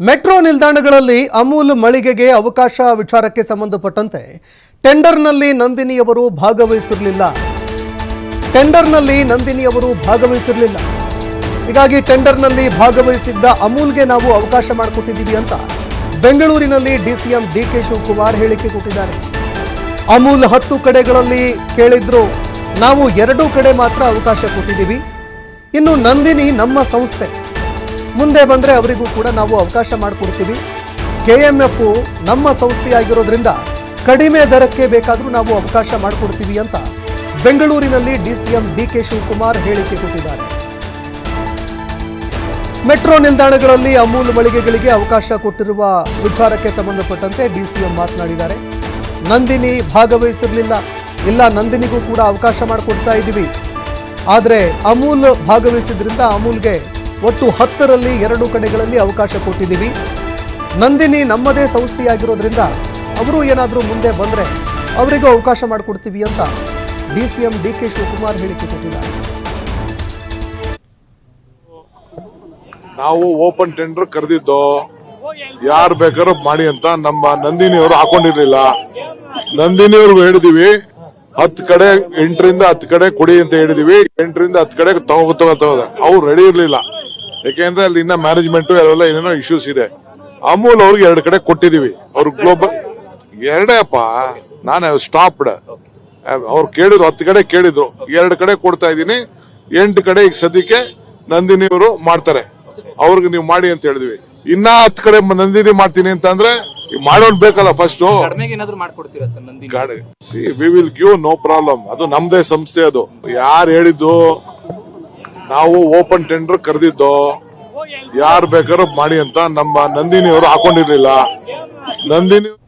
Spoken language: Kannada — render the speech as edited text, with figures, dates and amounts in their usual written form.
ಮೆಟ್ರೋ ನಿಲ್ದಾಣಗಳಲ್ಲಿ ಅಮೂಲ್ ಮಳಿಗೆಗೆ ಅವಕಾಶ ವಿಚಾರಕ್ಕೆ ಸಂಬಂಧಪಟ್ಟಂತೆ ಟೆಂಡರ್ನಲ್ಲಿ ನಂದಿನಿಯವರು ಭಾಗವಹಿಸಿರಲಿಲ್ಲ. ಹೀಗಾಗಿ ಟೆಂಡರ್ನಲ್ಲಿ ಭಾಗವಹಿಸಿದ್ದ ಅಮೂಲ್ಗೆ ನಾವು ಅವಕಾಶ ಮಾಡಿಕೊಟ್ಟಿದ್ದೀವಿ ಅಂತ ಬೆಂಗಳೂರಿನಲ್ಲಿ ಡಿಸಿಎಂ ಡಿಕೆ ಶಿವಕುಮಾರ್ ಹೇಳಿಕೆ ಕೊಟ್ಟಿದ್ದಾರೆ. ಅಮೂಲ್ 10 ಕಡೆಗಳಲ್ಲಿ ಕೇಳಿದ್ರು, ನಾವು 2 ಕಡೆ ಮಾತ್ರ ಅವಕಾಶ ಕೊಟ್ಟಿದ್ದೀವಿ. ಇನ್ನು ನಂದಿನಿ ನಮ್ಮ ಸಂಸ್ಥೆ, ಮುಂದೆ ಬಂದರೆ ಅವರಿಗೂ ಕೂಡ ನಾವು ಅವಕಾಶ ಮಾಡಿಕೊಡ್ತೀವಿ. KMF ನಮ್ಮ ಸಂಸ್ಥೆಯಾಗಿರೋದ್ರಿಂದ ಕಡಿಮೆ ದರಕ್ಕೆ ಬೇಕಾದರೂ ನಾವು ಅವಕಾಶ ಮಾಡಿಕೊಡ್ತೀವಿ ಅಂತ ಬೆಂಗಳೂರಿನಲ್ಲಿ ಡಿಸಿಎಂ ಡಿಕೆ ಶಿವಕುಮಾರ್ ಹೇಳಿಕೆ ಕೊಟ್ಟಿದ್ದಾರೆ. ಮೆಟ್ರೋ ನಿಲ್ದಾಣಗಳಲ್ಲಿ ಅಮೂಲ್ ಮಳಿಗೆಗಳಿಗೆ ಅವಕಾಶ ಕೊಟ್ಟಿರುವ ವಿಚಾರಕ್ಕೆ ಸಂಬಂಧಪಟ್ಟಂತೆ ಡಿಸಿಎಂ ಮಾತನಾಡಿದ್ದಾರೆ. ನಂದಿನಿ ಭಾಗವಹಿಸಿರಲಿಲ್ಲ, ಇಲ್ಲ ನಂದಿನಿಗೂ ಕೂಡ ಅವಕಾಶ ಮಾಡಿಕೊಡ್ತಾ ಇದ್ದೀವಿ. ಆದರೆ ಅಮೂಲ್ ಭಾಗವಹಿಸಿದ್ರಿಂದ ಅಮೂಲ್ಗೆ ಒಟ್ಟು 10ರಲ್ಲಿ 2 ಕಡೆಗಳಲ್ಲಿ ಅವಕಾಶ ಕೊಟ್ಟಿದ್ದೀವಿ. ನಂದಿನಿ ನಮ್ಮದೇ ಸಂಸ್ಥೆಯಾಗಿರೋದ್ರಿಂದ ಅವರು ಏನಾದರೂ ಮುಂದೆ ಬಂದರೆ ಅವರಿಗೂ ಅವಕಾಶ ಮಾಡಿಕೊಡ್ತೀವಿ ಅಂತ ಡಿಸಿಎಂ ಡಿಕೆ ಶಿವಕುಮಾರ್ ಹೇಳಿಕೆ ಕೊಟ್ಟಿದ್ದಾರೆ. ನಾವು ಓಪನ್ ಟೆಂಡರ್ ಕರೆದಿದ್ದು ಯಾರು ಬೇಕಾದ್ರೂ ಮಾಡಿ ಅಂತ ನಮ್ಮ ನಂದಿನಿಯವರು ಹಾಕೊಂಡಿರ್ಲಿಲ್ಲ. ನಂದಿನಿಯವ್ರಿಗೆ ಹೇಳಿದೀವಿ 10 ಕಡೆ 8ರಿಂದ 10 ಕಡೆ ಕೊಡಿ ಅಂತ ಹೇಳಿದೀವಿ. 8ರಿಂದ 10 ಕಡೆ ತಗೋದ ಅವ್ರು ರೆಡಿ ಇರ್ಲಿಲ್ಲ. ಯಾಕೆಂದ್ರೆ ಅಲ್ಲಿ ಇನ್ನ ಮ್ಯಾನೇಜ್ಮೆಂಟ್ ಎಲ್ಲ ಏನೇನೋ ಇಶ್ಯೂಸ್ ಇದೆ. ಅಮೂಲ್ ಅವ್ರಿಗೆ 2 ಕಡೆ ಕೊಟ್ಟಿದೀವಿ. ಅವ್ರು ಗ್ಲೋಬಲ್ 2 ನಾನು ಸ್ಟಾಪ್ಡ್. ಅವ್ರು ಕೇಳಿದ್ರು 10 ಕಡೆ ಕೇಳಿದ್ರು, 2 ಕಡೆ ಕೊಡ್ತಾ ಇದ್ದೀನಿ. 8 ಕಡೆ ಈಗ ಸದ್ಯಕ್ಕೆ ನಂದಿನಿಯವರು ಮಾಡ್ತಾರೆ, ಅವ್ರಿಗೆ ನೀವು ಮಾಡಿ ಅಂತ ಹೇಳಿದ್ವಿ. ಇನ್ನ 10 ಕಡೆ ನಂದಿನಿ ಮಾಡ್ತೀನಿ ಅಂತ ಅಂದ್ರೆ ಮಾಡೋನ್ ಬೇಕಲ್ಲ first. We will give no problem. ಅದು ನಮ್ದೇ ಸಂಸ್ಥೆ. ಅದು ಯಾರು ಹೇಳಿದ್ದು, ನಾವು ಓಪನ್ ಟೆಂಡರ್ ಕರೆದಿದ್ದು ಯಾರು ಬೇಕಾದ್ರೂ ಮಾಡಿ ಅಂತ ನಮ್ಮ ನಂದಿನಿಯವರು ಹಾಕೊಂಡಿರ್ಲಿಲ್ಲ. ನಂದಿನಿ